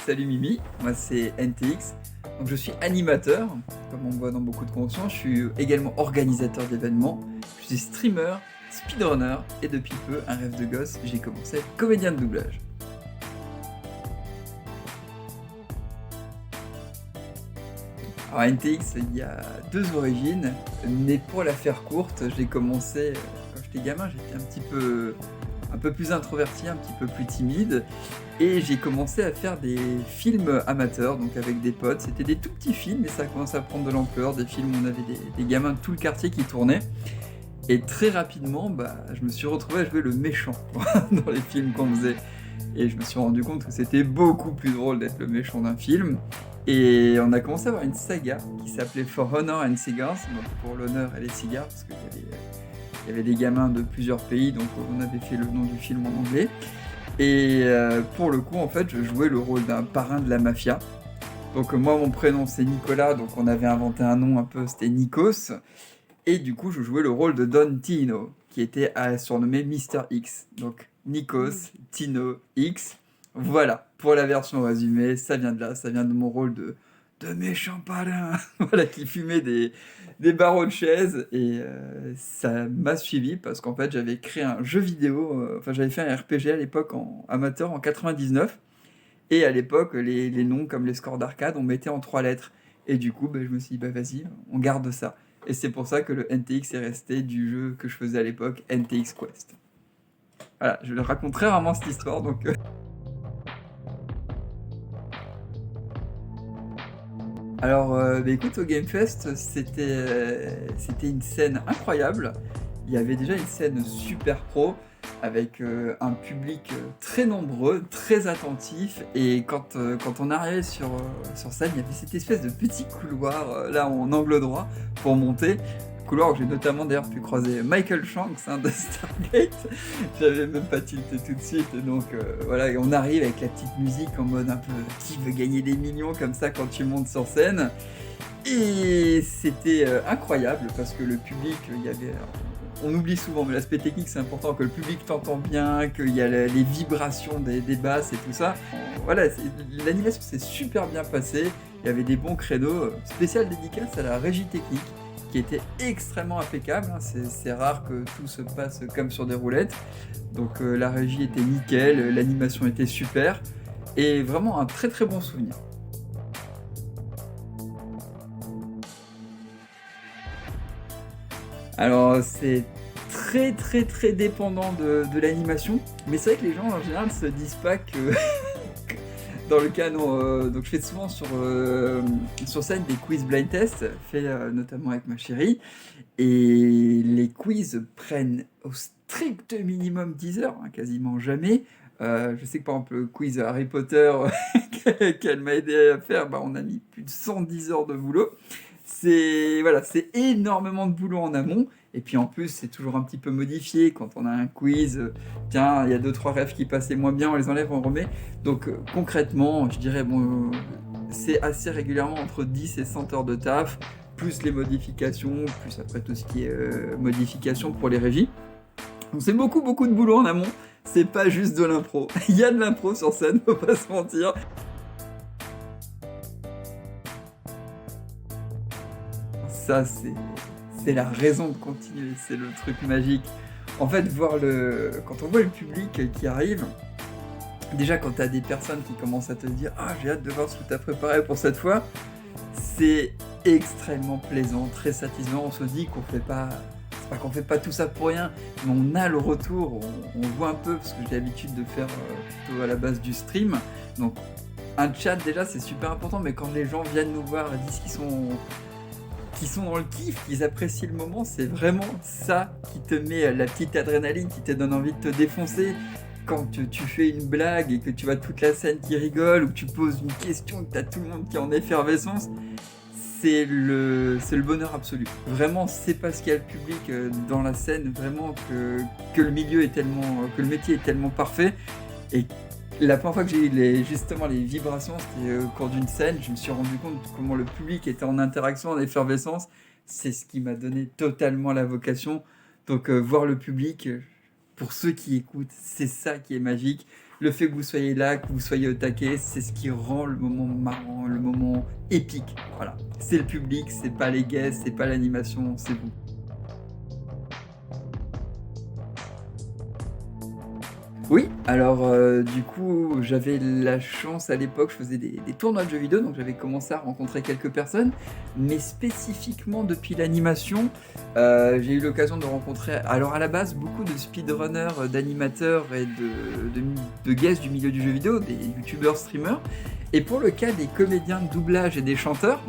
Salut Mimi, moi c'est NTX. Donc je suis animateur, comme on me voit dans beaucoup de conventions. Je suis également organisateur d'événements. Je suis streamer, speedrunner et depuis peu, un rêve de gosse, j'ai commencé à être comédien de doublage. Alors NTX, il y a deux origines, mais pour la faire courte, j'ai commencé quand j'étais gamin, j'étais un peu plus introverti, un petit peu plus timide, et j'ai commencé à faire des films amateurs, donc avec des potes. C'était des tout petits films, mais ça a commencé à prendre de l'ampleur, des films où on avait des gamins de tout le quartier qui tournaient. Et très rapidement, je me suis retrouvé à jouer le méchant dans les films qu'on faisait. Et je me suis rendu compte que c'était beaucoup plus drôle d'être le méchant d'un film. Et on a commencé à avoir une saga qui s'appelait For Honor and Cigars, donc pour l'honneur et les cigares, parce qu'il y avait des gamins de plusieurs pays, donc on avait fait le nom du film en anglais. Et pour le coup, en fait, je jouais le rôle d'un parrain de la mafia. Donc moi, mon prénom c'est Nicolas, donc on avait inventé un nom un peu, c'était Nikos. Et du coup, je jouais le rôle de Don Tino, qui était surnommé Mister X. Donc Nikos, Tino, X. Voilà, pour la version résumée, ça vient de là, ça vient de mon rôle de méchant parrain, voilà, qui fumait des barreaux de chaise. Et ça m'a suivi parce qu'en fait, j'avais créé un jeu vidéo, enfin, j'avais fait un RPG à l'époque en amateur en 99. Et à l'époque, les noms comme les scores d'arcade, on mettait en trois lettres. Et du coup, je me suis dit, vas-y, on garde ça. Et c'est pour ça que le NTX est resté du jeu que je faisais à l'époque, NTX Quest. Voilà, je le raconte très rarement cette histoire, donc... Alors, écoute, au GameFest, c'était une scène incroyable. Il y avait déjà une scène super pro, avec un public très nombreux, très attentif. Et quand on arrivait sur scène, il y avait cette espèce de petit couloir, là en angle droit, pour monter. Couloir où j'ai notamment d'ailleurs pu croiser Michael Shanks de Stargate. J'avais même pas tilté tout de suite. Et donc voilà, et on arrive avec la petite musique en mode un peu qui veut gagner des millions comme ça quand tu montes sur scène. Et c'était incroyable parce que le public, il y avait. On oublie souvent, mais l'aspect technique c'est important, que le public t'entend bien, qu'il y a les vibrations des basses et tout ça. Voilà, l'animation s'est super bien passée, il y avait des bons créneaux. Spécial dédicace à la régie technique qui était extrêmement impeccable. C'est rare que tout se passe comme sur des roulettes. Donc la régie était nickel, l'animation était super et vraiment un très très bon souvenir. Alors c'est très très très dépendant de l'animation, mais c'est vrai que les gens en général se disent pas que dans le cas non, donc je fais souvent sur scène des quiz blind test, fait notamment avec ma chérie, et les quiz prennent au strict minimum 10 heures, hein, quasiment jamais. Je sais que par exemple le quiz Harry Potter qu'elle m'a aidé à faire, on a mis plus de 110 heures de boulot. C'est voilà, c'est énormément de boulot en amont. Et puis en plus, c'est toujours un petit peu modifié quand on a un quiz. Tiens, il y a deux trois rêves qui passaient moins bien, on les enlève, on remet. Donc concrètement, je dirais c'est assez régulièrement entre 10 et 100 heures de taf, plus les modifications, plus après tout ce qui est modification pour les régies. Donc c'est beaucoup beaucoup de boulot en amont. C'est pas juste de l'impro. Il y a de l'impro sur scène, faut pas se mentir. Ça, c'est la raison de continuer, c'est le truc magique. En fait, quand on voit le public qui arrive, déjà quand t'as des personnes qui commencent à te dire «Ah, j'ai hâte de voir ce que t'as préparé pour cette fois», c'est extrêmement plaisant, très satisfaisant. On se dit qu'on fait pas... C'est pas qu'on fait pas tout ça pour rien, mais on a le retour, on voit un peu, parce que j'ai l'habitude de faire plutôt à la base du stream. Donc, un chat, déjà, c'est super important, mais quand les gens viennent nous voir et disent qui sont dans le kiff, qu'ils apprécient le moment, c'est vraiment ça qui te met la petite adrénaline, qui te donne envie de te défoncer. Quand tu fais une blague et que tu vois toute la scène qui rigole, ou que tu poses une question, que tu as tout le monde qui est en effervescence, c'est le bonheur absolu. Vraiment, c'est parce qu'il y a le public dans la scène, vraiment que le milieu est tellement, que le métier est tellement parfait. Et la première fois que j'ai eu justement les vibrations, c'était au cours d'une scène, je me suis rendu compte de comment le public était en interaction, en effervescence. C'est ce qui m'a donné totalement la vocation. Donc voir le public, pour ceux qui écoutent, c'est ça qui est magique. le fait que vous soyez là, que vous soyez au taquet, c'est ce qui rend le moment marrant, le moment épique. Voilà, c'est le public, c'est pas les guests, c'est pas l'animation, c'est vous. Oui, alors du coup, j'avais la chance à l'époque, je faisais des tournois de jeux vidéo, donc j'avais commencé à rencontrer quelques personnes, mais spécifiquement depuis l'animation, j'ai eu l'occasion de rencontrer, alors à la base, beaucoup de speedrunners, d'animateurs et de guests du milieu du jeu vidéo, des youtubeurs, streamers, et pour le cas des comédiens de doublage et des chanteurs,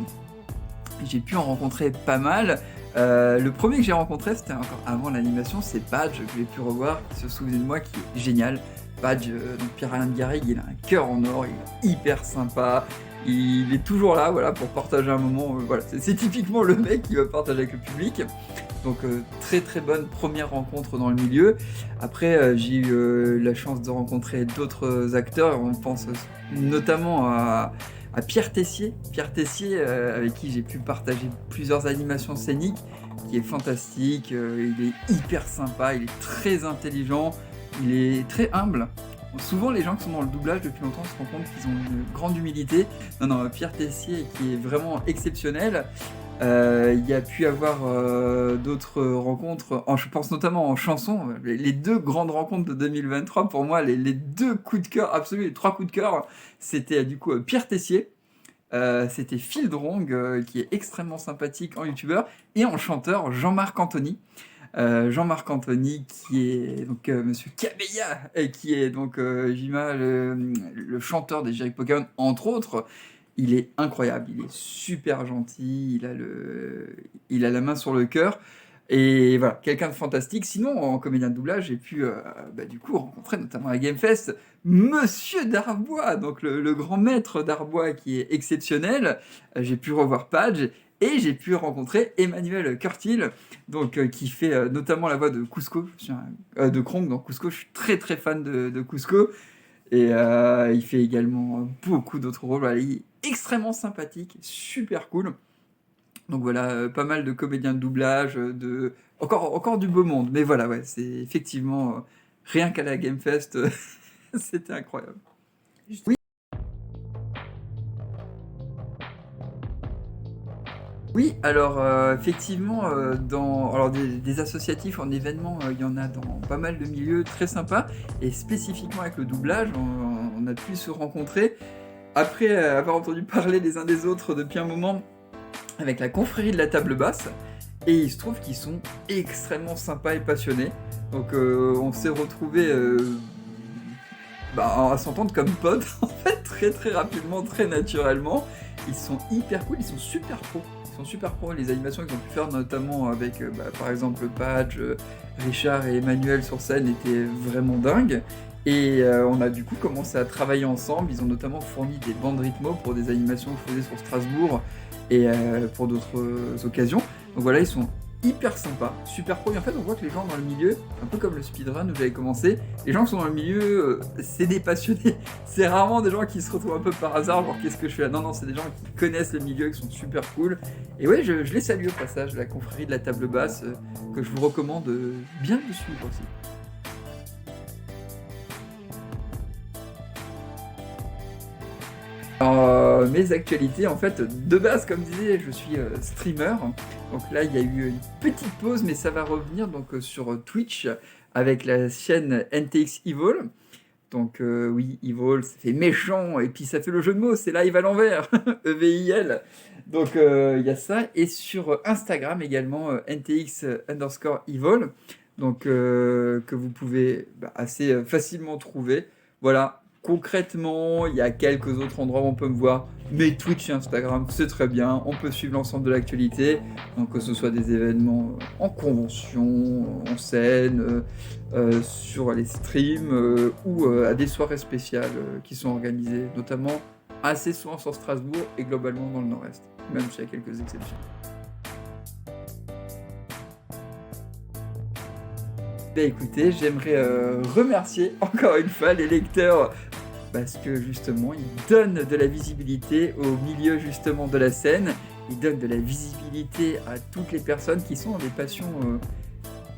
j'ai pu en rencontrer pas mal. Le premier que j'ai rencontré, c'était encore avant l'animation, c'est Padge, que j'ai pu revoir, qui se souvient de moi, qui est génial. Padge, donc Pierre-Alain Garrigue, il a un cœur en or, il est hyper sympa, il est toujours là, voilà, pour partager un moment, voilà, c'est typiquement le mec qui va partager avec le public. Donc très très bonne première rencontre dans le milieu. Après j'ai eu la chance de rencontrer d'autres acteurs, on pense notamment à Pierre Tessier, avec qui j'ai pu partager plusieurs animations scéniques, qui est fantastique, il est hyper sympa, il est très intelligent, il est très humble. Souvent les gens qui sont dans le doublage depuis longtemps se rendent compte qu'ils ont une grande humilité. Non, Pierre Tessier qui est vraiment exceptionnel. Il y a pu avoir d'autres rencontres, je pense notamment en chanson, les deux grandes rencontres de 2023, pour moi, les deux coups de cœur absolus, les trois coups de cœur, c'était du coup Pierre Tessier, c'était Phil Drong, qui est extrêmement sympathique en youtubeur, et en chanteur Jean-Marc Anthony. Jean-Marc Anthony qui est donc Monsieur Cabella, et qui est donc Jima, le chanteur des Jerick Pokémon, entre autres. Il est incroyable, il est super gentil, il a la main sur le cœur, et voilà, quelqu'un de fantastique. Sinon, en comédien de doublage, j'ai pu du coup rencontrer notamment à GameFest Monsieur Darbois, donc le grand maître Darbois qui est exceptionnel. J'ai pu revoir Padge, et j'ai pu rencontrer Emmanuel Curtil, donc qui fait notamment la voix de Kuzco, de Kronk dans Kuzco. Je suis très très fan de Kuzco. Et il fait également beaucoup d'autres rôles. Voilà, il est extrêmement sympathique, super cool. Donc voilà, pas mal de comédiens de doublage, encore du beau monde. Mais voilà, ouais, c'est effectivement, rien qu'à la GameFest, c'était incroyable. Oui. Oui, alors effectivement, alors des associatifs en événements, il y en a dans pas mal de milieux très sympas, et spécifiquement avec le doublage, on a pu se rencontrer après avoir entendu parler les uns des autres depuis un moment avec la confrérie de la table basse, et il se trouve qu'ils sont extrêmement sympas et passionnés. Donc on s'est retrouvés à s'entendre comme potes en fait, très très rapidement, très naturellement. Ils sont hyper cool, ils sont super pros. Les animations qu'ils ont pu faire notamment avec par exemple Padge, Richard et Emmanuel sur scène étaient vraiment dingues. Et on a du coup commencé à travailler ensemble. Ils ont notamment fourni des bandes rythmo pour des animations que je faisais sur Strasbourg et pour d'autres occasions. Donc voilà, ils sont hyper sympas, super pro. Et en fait, on voit que les gens dans le milieu, un peu comme le speedrun où j'avais commencé, les gens qui sont dans le milieu, c'est des passionnés. C'est rarement des gens qui se retrouvent un peu par hasard, genre qu'est-ce que je fais là. Non, c'est des gens qui connaissent le milieu, qui sont super cool. Et ouais, je les salue au passage, la confrérie de la table basse, que je vous recommande bien de suivre aussi. Alors, mes actualités, en fait, de base, comme disais, je suis streamer. Donc là, il y a eu une petite pause, mais ça va revenir donc sur Twitch avec la chaîne NTX Evil. Donc oui, Evil, ça fait méchant, et puis ça fait le jeu de mots, c'est live à l'envers, EVIL. Donc il y a ça, et sur Instagram également, NTX_Evil, donc que vous pouvez assez facilement trouver. Voilà. Concrètement, il y a quelques autres endroits où on peut me voir, mais Twitch et Instagram, c'est très bien. On peut suivre l'ensemble de l'actualité, donc que ce soit des événements en convention, en scène, sur les streams ou à des soirées spéciales qui sont organisées, notamment assez souvent sur Strasbourg et globalement dans le Nord-Est, même s'il y a quelques exceptions. Écoutez, j'aimerais remercier encore une fois les lecteurs, parce que justement ils donnent de la visibilité au milieu justement de la scène, ils donnent de la visibilité à toutes les personnes qui sont dans des passions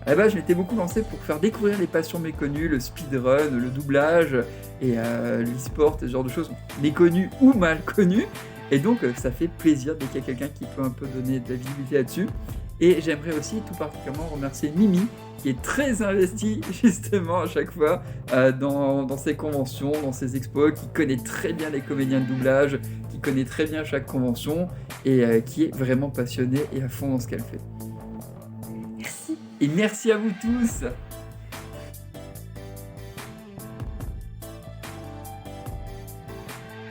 À la base, je m'étais beaucoup lancé pour faire découvrir les passions méconnues, le speedrun, le doublage et l'e-sport, ce genre de choses méconnues ou mal connues. Et donc, ça fait plaisir dès qu'il y a quelqu'un qui peut un peu donner de la visibilité là-dessus. Et j'aimerais aussi tout particulièrement remercier Mimi, qui est très investie justement à chaque fois dans ses conventions, dans ses expos, qui connaît très bien les comédiens de doublage, qui connaît très bien chaque convention et qui est vraiment passionnée et à fond dans ce qu'elle fait. Merci. Et merci à vous tous!